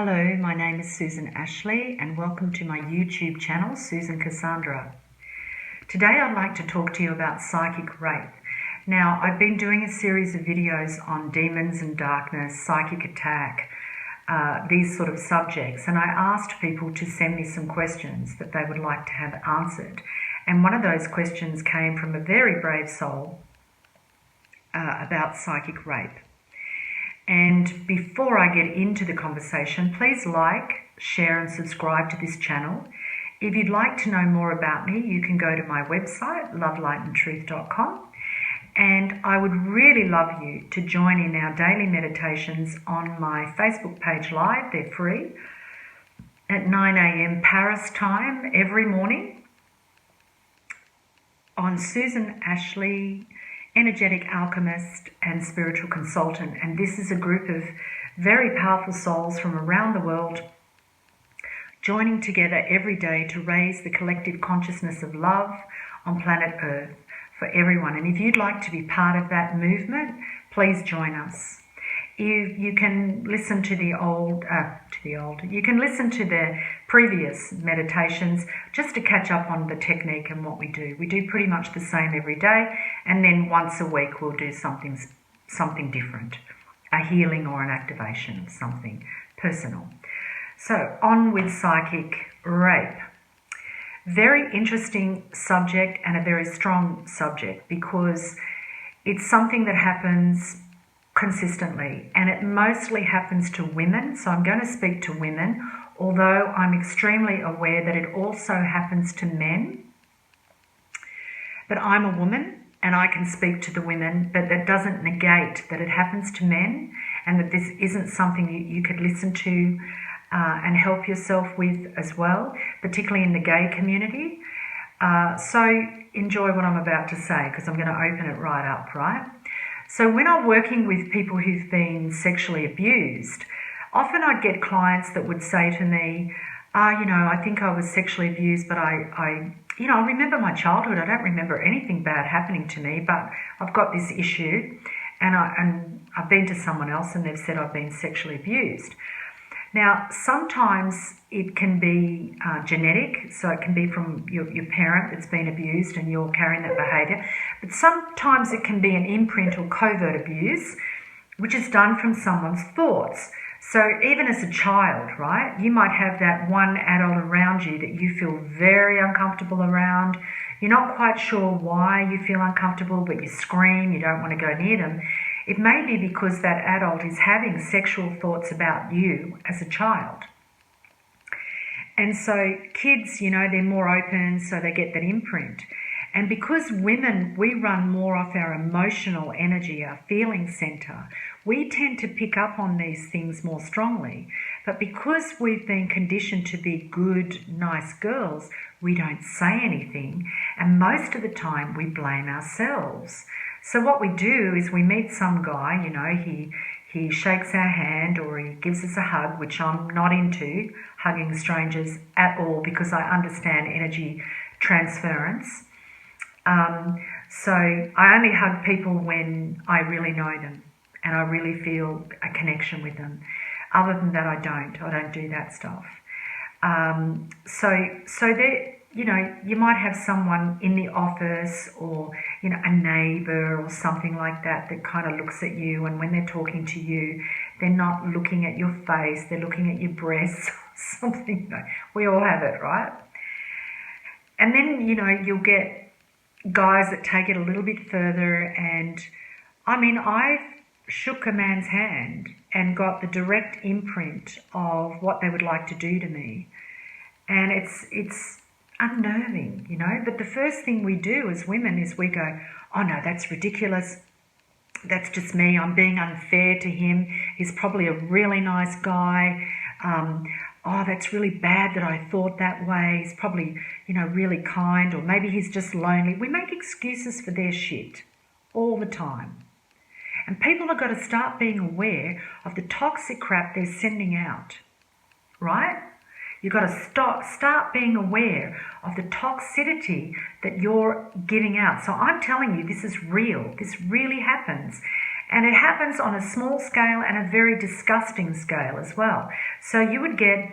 Hello, my name is Susan Ashley and welcome to my YouTube channel, Susan&Kassandra. Today I'd like to talk to you about psychic rape. Now, I've been doing a series of videos on demons and darkness, psychic attack, these sort of subjects, and I asked people to send me some questions that they would like to have answered. And one of those questions came from a very brave soul about psychic rape. And before I get into the conversation, please like, share and subscribe to this channel. If you'd like to know more about me, you can go to my website, lovelightandtruth.com. And I would really love you to join in our daily meditations on my Facebook page live. They're free at 9 a.m. Paris time every morning on Susan Ashley, energetic alchemist and spiritual consultant. And this is a group of very powerful souls from around the world joining together every day to raise the collective consciousness of love on planet Earth for everyone. And if you'd like to be part of that movement, please join us. You can listen to you can listen to the previous meditations just to catch up on the technique and what we do. We do pretty much the same every day, and then once a week we'll do something different, a healing or an activation, something personal. So on with psychic rape. Very interesting subject and a very strong subject because it's something that happens consistently, and it mostly happens to women. So I'm going to speak to women, although I'm extremely aware that it also happens to men. But I'm a woman and I can speak to the women, but that doesn't negate that it happens to men and that this isn't something you could listen to and help yourself with as well, particularly in the gay community. So enjoy what I'm about to say because I'm going to open it right up, right? So when I'm working with people who've been sexually abused, often I'd get clients that would say to me, I think I was sexually abused, but I remember my childhood. I don't remember anything bad happening to me, but I've got this issue and I've been to someone else and they've said I've been sexually abused. Now, sometimes it can be genetic, so it can be from your parent that's been abused and you're carrying that behaviour. But sometimes it can be an imprint or covert abuse, which is done from someone's thoughts. So even as a child, right, you might have that one adult around you that you feel very uncomfortable around. You're not quite sure why you feel uncomfortable, but you scream, you don't want to go near them. It may be because that adult is having sexual thoughts about you as a child. And so kids, they're more open, so they get that imprint. And because women, we run more off our emotional energy, our feeling center, we tend to pick up on these things more strongly. But because we've been conditioned to be good, nice girls, we don't say anything. And most of the time we blame ourselves. So what we do is we meet some guy, he shakes our hand or he gives us a hug, which I'm not into, hugging strangers at all because I understand energy transference. So I only hug people when I really know them and I really feel a connection with them. Other than that, I don't do that stuff. So there, you might have someone in the office or, a neighbour or something like that kind of looks at you, and when they're talking to you, they're not looking at your face, they're looking at your breasts or something. We all have it, right? And then, you'll get guys that take it a little bit further, and I've shook a man's hand and got the direct imprint of what they would like to do to me. And it's unnerving, but the first thing we do as women is we go, oh no, that's ridiculous. That's just me. I'm being unfair to him. He's probably a really nice guy. Oh, that's really bad that I thought that way. He's probably, really kind, or maybe he's just lonely. We make excuses for their shit all the time. And people have got to start being aware of the toxic crap they're sending out, right? You've got to start being aware of the toxicity that you're giving out. So I'm telling you, this is real. This really happens. And it happens on a small scale and a very disgusting scale as well. So you would get,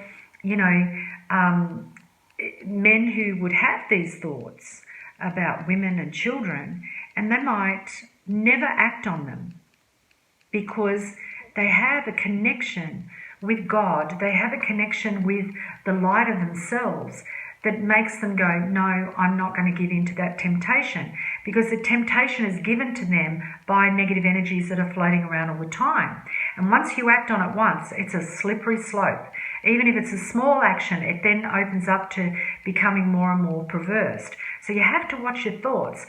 men who would have these thoughts about women and children, and they might never act on them because they have a connection with God. They have a connection with the light of themselves that makes them go, no, I'm not going to give in to that temptation, because the temptation is given to them by negative energies that are floating around all the time. And once you act on it once, it's a slippery slope. Even if it's a small action, it then opens up to becoming more and more perverse. So you have to watch your thoughts.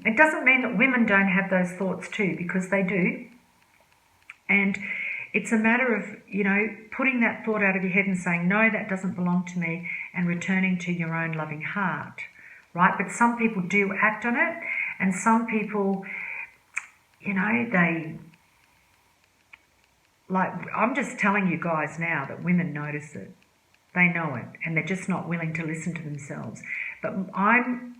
It doesn't mean that women don't have those thoughts too, because they do. And it's a matter of, putting that thought out of your head and saying, no, that doesn't belong to me, and returning to your own loving heart, right? But some people do act on it, and some people, I'm just telling you guys now that women notice it. They know it, and they're just not willing to listen to themselves. But I'm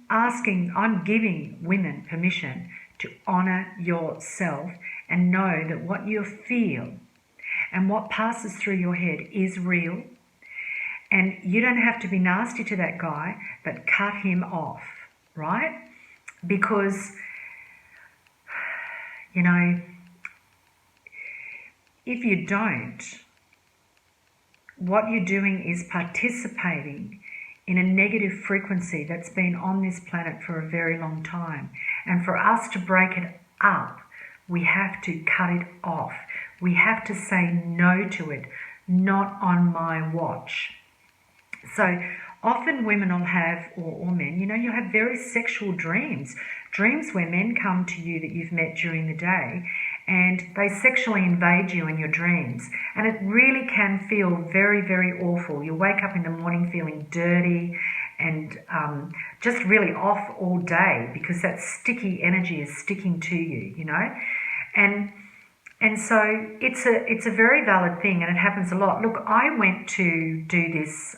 giving women permission to honour yourself and know that what you feel and what passes through your head is real. And you don't have to be nasty to that guy, but cut him off, right? Because, if you don't, what you're doing is participating in a negative frequency that's been on this planet for a very long time. And for us to break it up, we have to cut it off. We have to say no to it, not on my watch. So often women will have, or men, you'll have very sexual dreams where men come to you that you've met during the day, and they sexually invade you in your dreams. And it really can feel very, very awful. You wake up in the morning feeling dirty and just really off all day because that sticky energy is sticking to you, And so it's a very valid thing, and it happens a lot. Look, I went to do this,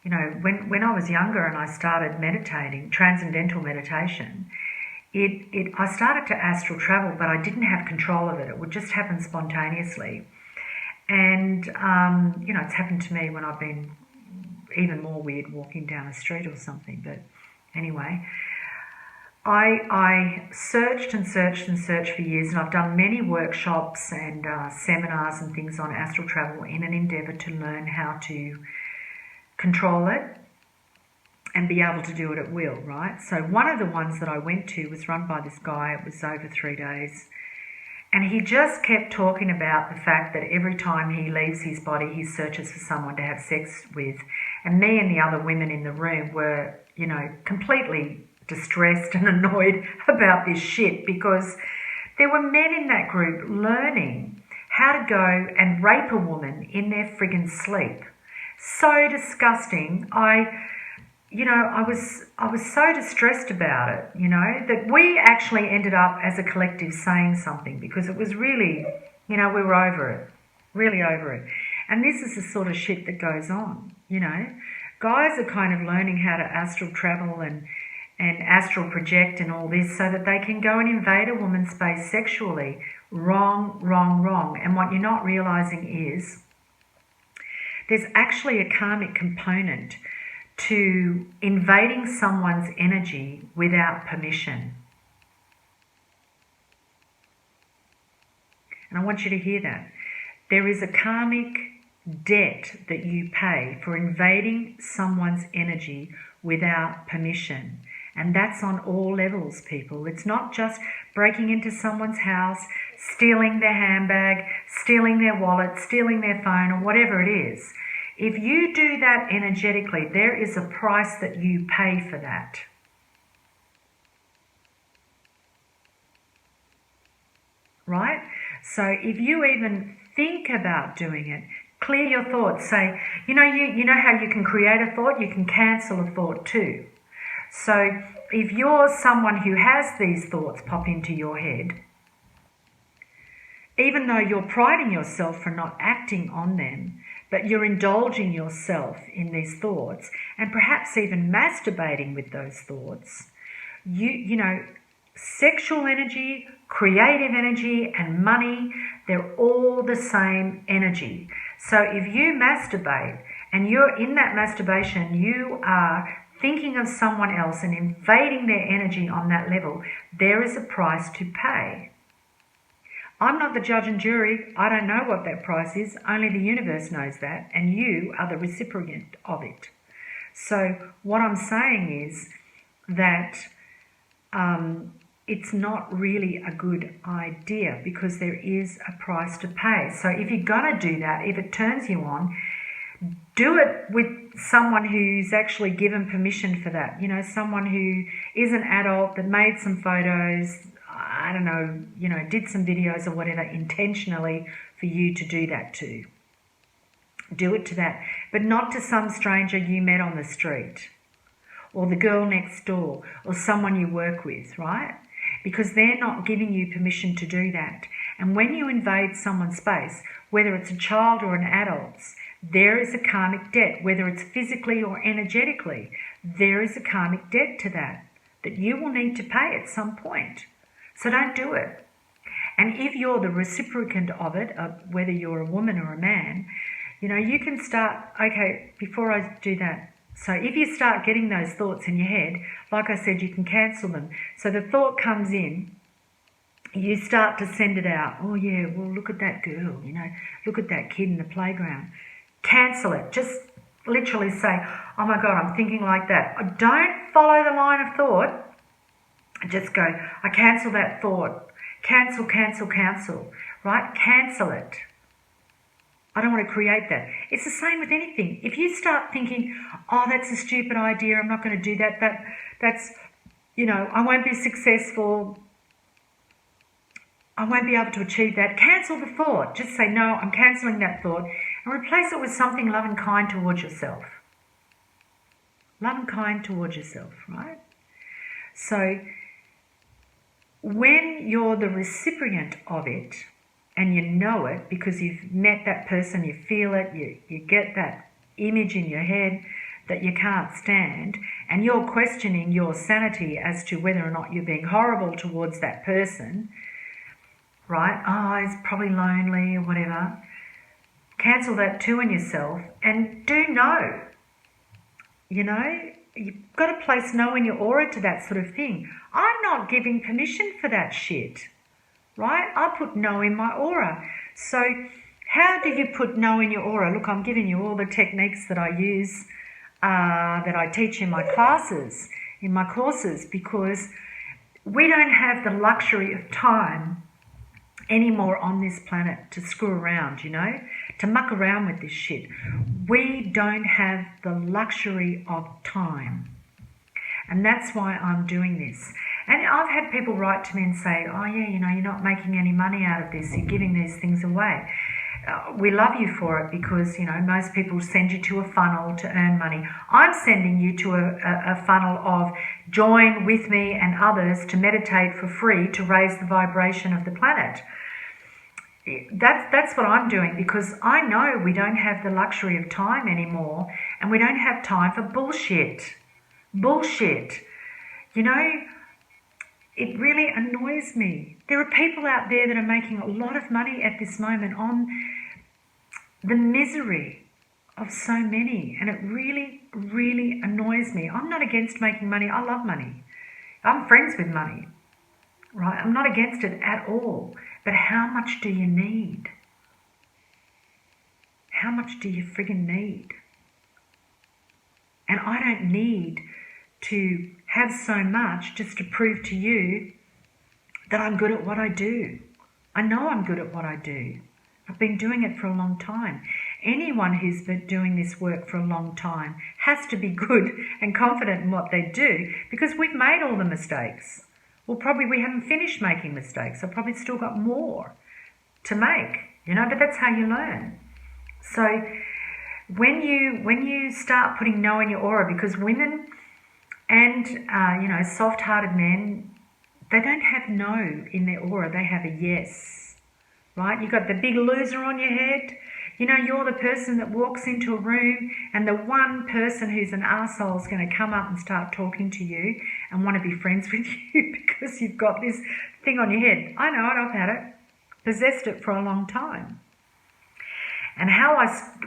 when I was younger and I started meditating, transcendental meditation, I started to astral travel, but I didn't have control of it. It would just happen spontaneously. And, it's happened to me when I've been even more weird walking down a street or something. But anyway, I searched and searched and searched for years, and I've done many workshops and seminars and things on astral travel in an endeavour to learn how to control it and be able to do it at will, right? So one of the ones that I went to was run by this guy. It was over 3 days. And he just kept talking about the fact that every time he leaves his body, he searches for someone to have sex with. And me and the other women in the room were, completely distressed and annoyed about this shit, because there were men in that group learning how to go and rape a woman in their friggin' sleep. So disgusting. I was so distressed about it, that we actually ended up as a collective saying something, because it was really, we were over it, really over it. And this is the sort of shit that goes on, Guys are kind of learning how to astral travel and astral project and all this so that they can go and invade a woman's space sexually. Wrong, wrong, wrong. And what you're not realising is there's actually a karmic component to invading someone's energy without permission. And I want you to hear that. There is a karmic debt that you pay for invading someone's energy without permission. And that's on all levels, people. It's not just breaking into someone's house, stealing their handbag, stealing their wallet, stealing their phone, or whatever it is. If you do that energetically, there is a price that you pay for that. Right? So if you even think about doing it, clear your thoughts. Say, you know how you can create a thought? You can cancel a thought too. So if you're someone who has these thoughts pop into your head, even though you're priding yourself for not acting on them, but you're indulging yourself in these thoughts and perhaps even masturbating with those thoughts, sexual energy, creative energy, and money, they're all the same energy. So if you masturbate and you're in that masturbation, you are thinking of someone else and invading their energy on that level, there is a price to pay. I'm not the judge and jury. I don't know what that price is. Only the universe knows that, and you are the recipient of it. So what I'm saying is that it's not really a good idea because there is a price to pay. So if you're going to do that, if it turns you on, do it with someone who's actually given permission for that. You know, someone who is an adult that made some photos, I don't know, you know, did some videos or whatever intentionally for you to do that to. Do it to that, but not to some stranger you met on the street or the girl next door or someone you work with, right? Because they're not giving you permission to do that. And when you invade someone's space, whether it's a child or an adult's, there is a karmic debt, whether it's physically or energetically. There is a karmic debt to that you will need to pay at some point. So don't do it. And if you're the recipient of it, whether you're a woman or a man, you know, you can start, okay, before I do that. So if you start getting those thoughts in your head, like I said, you can cancel them. So the thought comes in, you start to send it out. Oh yeah, well look at that girl, you know, look at that kid in the playground. Cancel it. Just literally say, oh my God, I'm thinking like that. Don't follow the line of thought. Just go, I cancel that thought. Cancel, cancel, cancel. Right? Cancel it. I don't want to create that. It's the same with anything. If you start thinking, oh, that's a stupid idea, I'm not going to do that, that's, you know, I won't be successful, I won't be able to achieve that, cancel the thought. Just say, no, I'm cancelling that thought, and replace it with something love and kind towards yourself. Love and kind towards yourself, right? So when you're the recipient of it, and you know it because you've met that person, you feel it, you get that image in your head that you can't stand, and you're questioning your sanity as to whether or not you're being horrible towards that person, right? Oh, he's probably lonely or whatever. Cancel that too in yourself and do know. You know, you've got to place no in your aura to that sort of thing. I'm not giving permission for that shit. Right? I put no in my aura. So how do you put no in your aura? Look, I'm giving you all the techniques that I use, that I teach in my classes, in my courses, because we don't have the luxury of time anymore on this planet to screw around, you know, to muck around with this shit. We don't have the luxury of time. And that's why I'm doing this. And I've had people write to me and say, oh yeah, you know, you're not making any money out of this, you're giving these things away. We love you for it because, you know, most people send you to a funnel to earn money. I'm sending you to a funnel of join with me and others to meditate for free to raise the vibration of the planet. That's what I'm doing because I know we don't have the luxury of time anymore and we don't have time for bullshit. Bullshit. You know, it really annoys me. There are people out there that are making a lot of money at this moment on the misery of so many, and it really, really annoys me. I'm not against making money. I love money. I'm friends with money, right? I'm not against it at all. But how much do you need? How much do you friggin' need? And I don't need to have so much just to prove to you that I'm good at what I do. I know I'm good at what I do. I've been doing it for a long time. Anyone who's been doing this work for a long time has to be good and confident in what they do because we've made all the mistakes. Well, probably we haven't finished making mistakes. I've probably still got more to make, you know, but that's how you learn. So when you start putting no in your aura, because women and, you know, soft-hearted men, they don't have no in their aura. They have a yes, right? You've got the big loser on your head. You know, you're the person that walks into a room and the one person who's an arsehole is going to come up and start talking to you and want to be friends with you because you've got this thing on your head. I know it, I've had it. Possessed it for a long time. And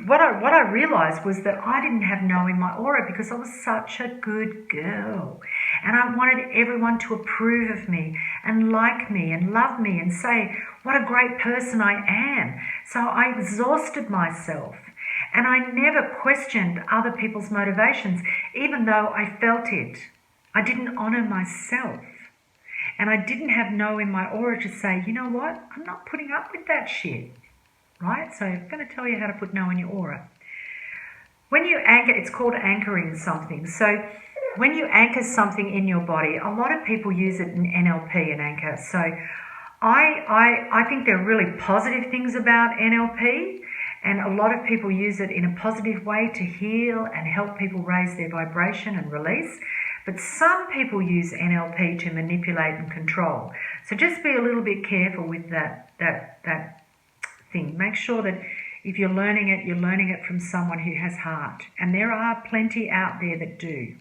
what I realised was that I didn't have no in my aura because I was such a good girl. And I wanted everyone to approve of me and like me and love me and say what a great person I am. So I exhausted myself. And I never questioned other people's motivations, even though I felt it. I didn't honour myself. And I didn't have no in my aura to say, you know what, I'm not putting up with that shit. Right? So I'm going to tell you how to put no in your aura. When you anchor, it's called anchoring something. So when you anchor something in your body, a lot of people use it in NLP and anchor. So I think there are really positive things about NLP, and a lot of people use it in a positive way to heal and help people raise their vibration and release. But some people use NLP to manipulate and control. So just be a little bit careful with that thing. Make sure that if you're learning it from someone who has heart. And there are plenty out there that do.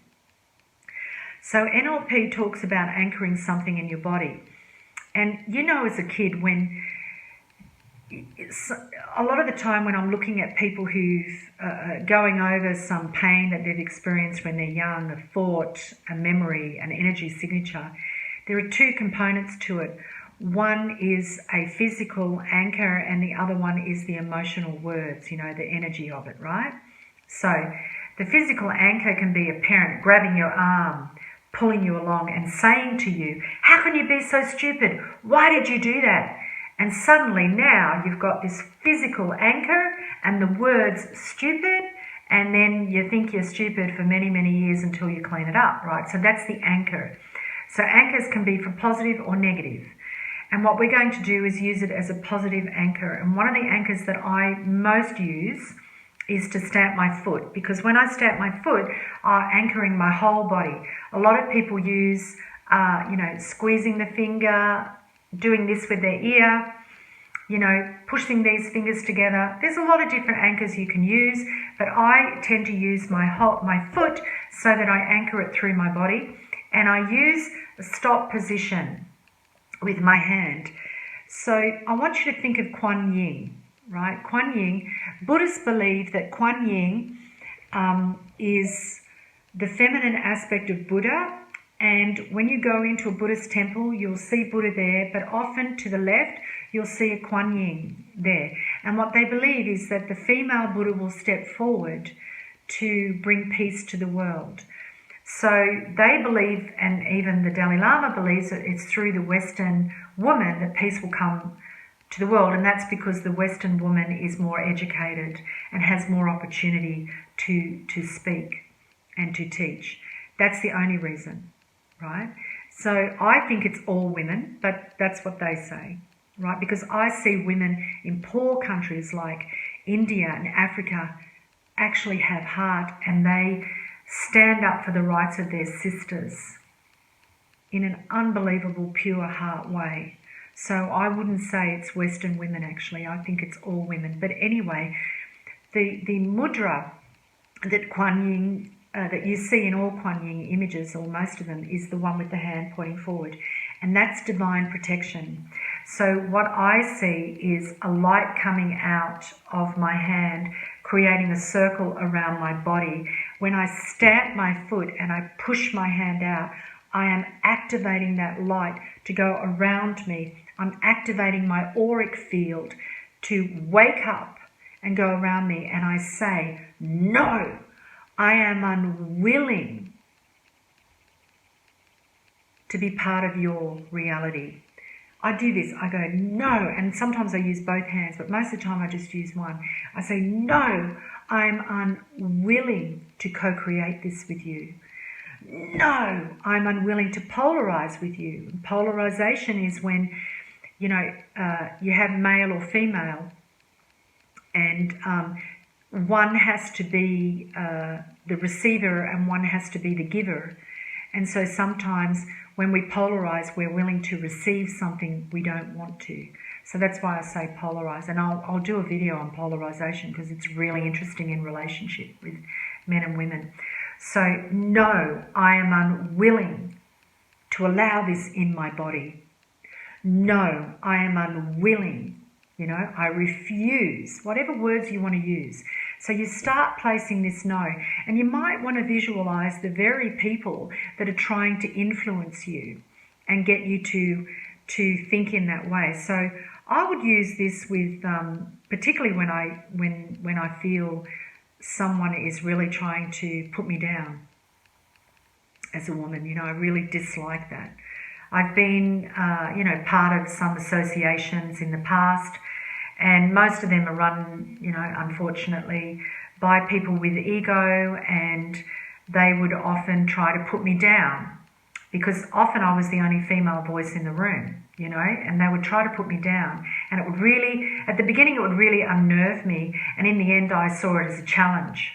So NLP talks about anchoring something in your body. And you know, as a kid, when a lot of the time when I'm looking at people who've going over some pain that they've experienced when they're young, a thought, a memory, an energy signature, there are two components to it. One is a physical anchor and the other one is the emotional words, you know, the energy of it, right? So the physical anchor can be a parent grabbing your arm, pulling you along and saying to you, how can you be so stupid? Why did you do that? And suddenly now you've got this physical anchor and the words stupid, and then you think you're stupid for many, many years until you clean it up, right? So that's the anchor. So anchors can be for positive or negative. And what we're going to do is use it as a positive anchor. And one of the anchors that I most use is to stamp my foot, because when I stamp my foot, I'm anchoring my whole body. A lot of people use, squeezing the finger, doing this with their ear, pushing these fingers together. There's a lot of different anchors you can use, but I tend to use my foot so that I anchor it through my body. And I use a stop position with my hand. So I want you to think of Kuan Yin, right? Kuan Yin, Buddhists believe that Kuan Yin is the feminine aspect of Buddha, and when you go into a Buddhist temple, you'll see Buddha there, but often to the left, you'll see a Kuan Yin there. And what they believe is that the female Buddha will step forward to bring peace to the world. So they believe, and even the Dalai Lama believes, that it's through the Western woman that peace will come to the world, and that's because the Western woman is more educated and has more opportunity to speak and to teach. That's the only reason, right? So I think it's all women, but that's what they say, right? Because I see women in poor countries like India and Africa actually have heart, and they stand up for the rights of their sisters in an unbelievable pure heart way. So I wouldn't say it's Western women actually, I think it's all women. But anyway, the mudra that Kuan Yin, that you see in all Kuan Yin images, or most of them, is the one with the hand pointing forward. And that's divine protection. So what I see is a light coming out of my hand, creating a circle around my body. When I stamp my foot and I push my hand out, I am activating that light to go around me. I'm activating my auric field to wake up and go around me. And I say, no, I am unwilling to be part of your reality. I do this, I go, no, and sometimes I use both hands, but most of the time I just use one. I say, no, I'm unwilling to co-create this with you. No, I'm unwilling to polarize with you. Polarization is when, you have male or female, and one has to be the receiver and one has to be the giver. And so sometimes When we polarize, we're willing to receive something we don't want to. So that's why I say polarize. And I'll do a video on polarization because it's really interesting in relationship with men and women. So no, I am unwilling to allow this in my body. No, I am unwilling. I refuse, whatever words you want to use. So you start placing this no, and you might want to visualize the very people that are trying to influence you and get you to think in that way. So I would use this with, particularly when I feel someone is really trying to put me down as a woman. I really dislike that. I've been, part of some associations in the past, and most of them are run, unfortunately, by people with ego, and they would often try to put me down because often I was the only female voice in the room, and they would try to put me down. And it would really, at the beginning, it would really unnerve me, and in the end, I saw it as a challenge.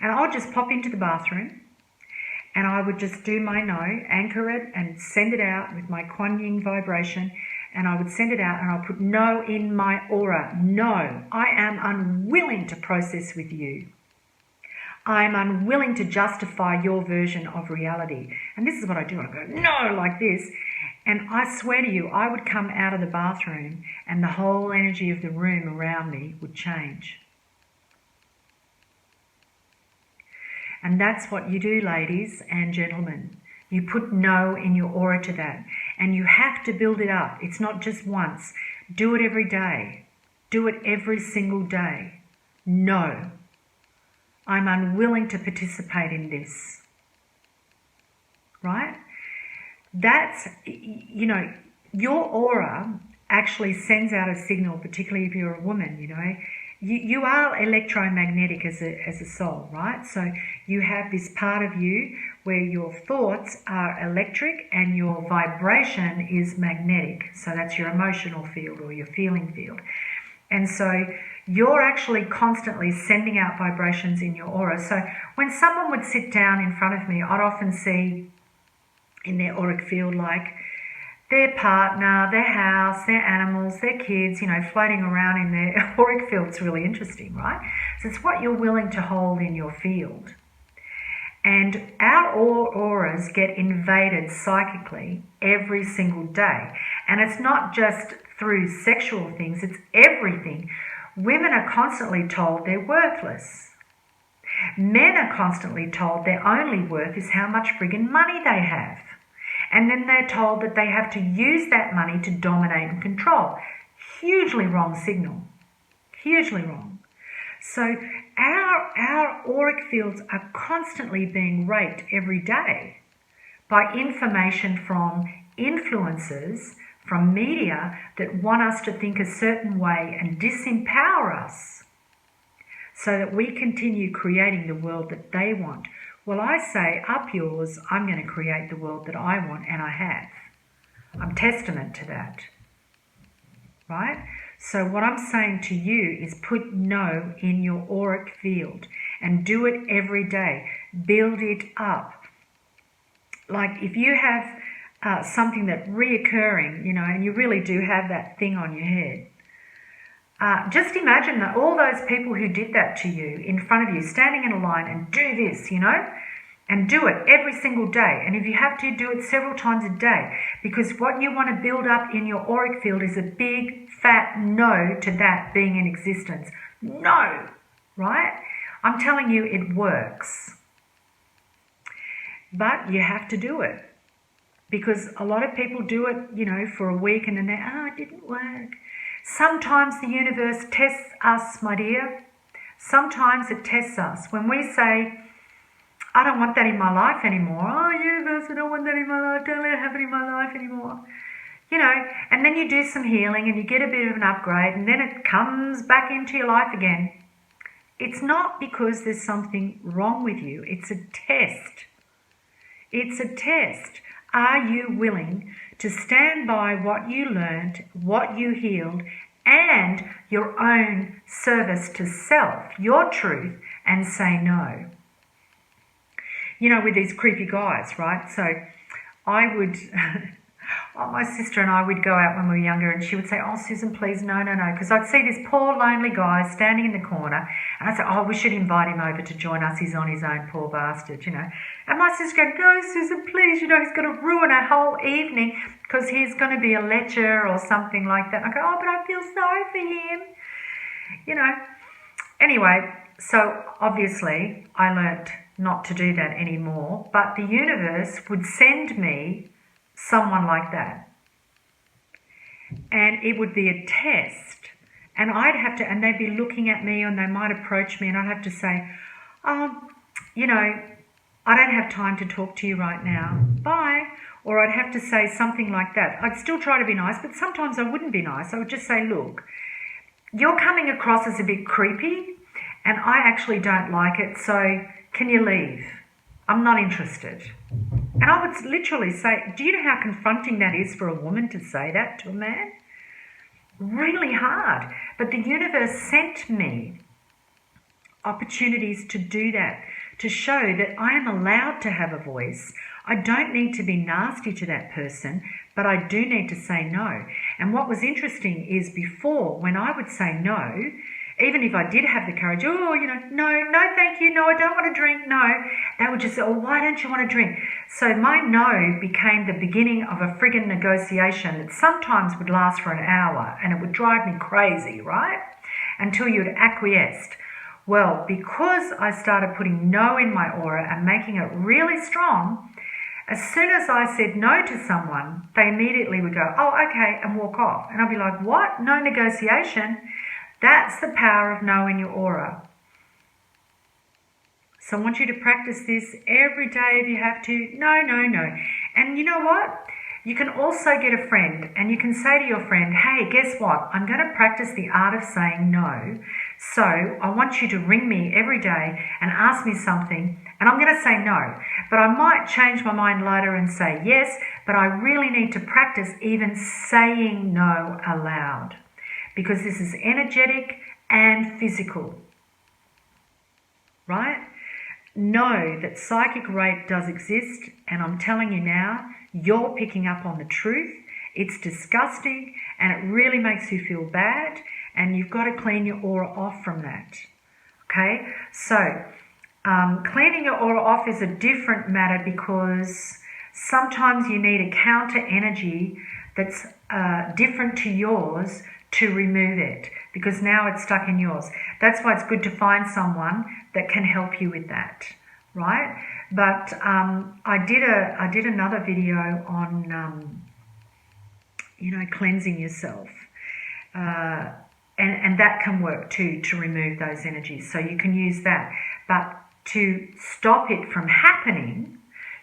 And I would just pop into the bathroom, and I would just do my no, anchor it, and send it out with my Kuan Yin vibration. And I would send it out, and I'll put no in my aura. No, I am unwilling to process with you. I am unwilling to justify your version of reality. And this is what I do. I go, no, like this. And I swear to you, I would come out of the bathroom and the whole energy of the room around me would change. And that's what you do, ladies and gentlemen. You put no in your aura to that. And you have to build it up. It's not just once. Do it every day. Do it every single day. No. I'm unwilling to participate in this. Right? That's, your aura actually sends out a signal, particularly if you're a woman, You are electromagnetic as a soul, right? So you have this part of you where your thoughts are electric and your vibration is magnetic. So that's your emotional field or your feeling field. And so you're actually constantly sending out vibrations in your aura. So when someone would sit down in front of me, I'd often see in their auric field like their partner, their house, their animals, their kids, floating around in their auric field. It's really interesting, right? So it's what you're willing to hold in your field. And our auras get invaded psychically every single day. And it's not just through sexual things, it's everything. Women are constantly told they're worthless. Men are constantly told their only worth is how much friggin' money they have. And then they're told that they have to use that money to dominate and control. Hugely wrong signal. Hugely wrong. So our auric fields are constantly being raped every day by information from influencers, from media that want us to think a certain way and disempower us so that we continue creating the world that they want. Well, I say, up yours, I'm going to create the world that I want, and I have. I'm testament to that. Right? So what I'm saying to you is put no in your auric field and do it every day. Build it up. Like if you have something that's reoccurring, and you really do have that thing on your head, just imagine that all those people who did that to you in front of you, standing in a line and do this, and do it every single day. And if you have to, do it several times a day, because what you want to build up in your auric field is a big, fat no to that being in existence. No, right? I'm telling you, it works. But you have to do it, because a lot of people do it, for a week and then it didn't work. Sometimes the universe tests us, my dear. Sometimes it tests us. When we say, I don't want that in my life anymore. Oh, universe, I don't want that in my life. Don't let it happen in my life anymore. And then you do some healing and you get a bit of an upgrade and then it comes back into your life again. It's not because there's something wrong with you. It's a test. It's a test. Are you willing to stand by what you learned, what you healed, and your own service to self, your truth, and say no? With these creepy guys, right? So I would, my sister and I would go out when we were younger, and she would say, "Oh, Susan, please, no, no, no," because I'd see this poor lonely guy standing in the corner, and I'd say, "Oh, we should invite him over to join us. He's on his own, poor bastard, you know." And my sister would go, "No, Susan, please, you know, he's going to ruin our whole evening because he's going to be a lecher or something like that." And I go, "Oh, but I feel sorry for him," you know. Anyway, so obviously I learnt not to do that anymore, but the universe would send me someone like that, and it would be a test, and I'd have to, and they'd be looking at me, and they might approach me, and I'd have to say, you know, "I don't have time to talk to you right now, bye," or I'd have to say something like that. I'd still try to be nice, but sometimes I wouldn't be nice. I would just say, "Look, you're coming across as a bit creepy, and I actually don't like it, so can you leave? I'm not interested." And I would literally say, do you know how confronting that is for a woman to say that to a man? Really hard. But the universe sent me opportunities to do that, to show that I am allowed to have a voice. I don't need to be nasty to that person, but I do need to say no. And what was interesting is before, when I would say no, even if I did have the courage, "Oh, you know, no, thank you, no, I don't want to drink, no," they would just say, "Oh, why don't you want to drink?" So my no became the beginning of a friggin' negotiation that sometimes would last for an hour, and it would drive me crazy, right? Until you'd acquiesced. Well, because I started putting no in my aura and making it really strong, as soon as I said no to someone, they immediately would go, "Oh, okay," and walk off. And I'd be like, "What? No negotiation?" That's the power of no in your aura. So I want you to practice this every day if you have to. No, no, no. And you know what? You can also get a friend, and you can say to your friend, "Hey, guess what? I'm going to practice the art of saying no. So I want you to ring me every day and ask me something, and I'm going to say no. But I might change my mind later and say yes, but I really need to practice even saying no aloud, because this is energetic and physical." Right? Know that psychic rape does exist, and I'm telling you now, you're picking up on the truth. It's disgusting, and it really makes you feel bad, and you've got to clean your aura off from that. Okay? So, cleaning your aura off is a different matter, because sometimes you need a counter energy that's different to yours to remove it, because now it's stuck in yours. That's why it's good to find someone that can help you with that, right? But I did another video on you know, cleansing yourself, and that can work too, to remove those energies. So you can use that, but to stop it from happening,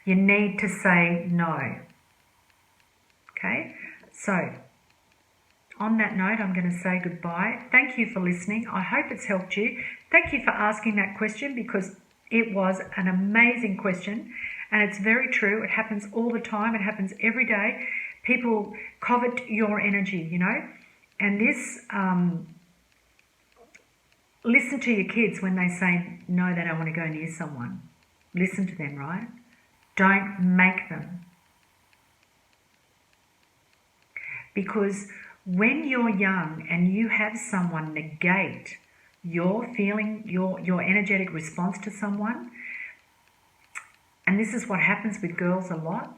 you need to say no. Okay, so on that note, I'm going to say goodbye. Thank you for listening. I hope it's helped you. Thank you for asking that question, because it was an amazing question, and it's very true. It happens all the time. It happens every day. People covet your energy, you know. And this, listen to your kids when they say no, they don't want to go near someone. Listen to them, right? Don't make them. Because when you're young and you have someone negate your feeling, your energetic response to someone, and this is what happens with girls a lot,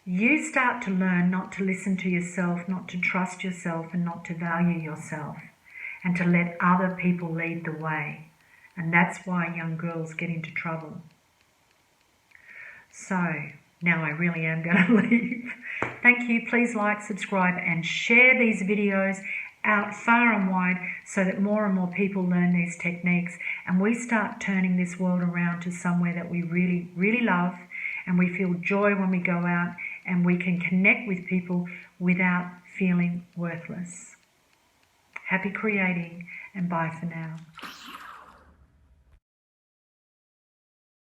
you start to learn not to listen to yourself, not to trust yourself, and not to value yourself, and to let other people lead the way. And that's why young girls get into trouble. So now I really am going to leave. Thank you. Please like, subscribe, and share these videos out far and wide, so that more and more people learn these techniques, and we start turning this world around to somewhere that we really, really love, and we feel joy when we go out, and we can connect with people without feeling worthless. Happy creating, and bye for now.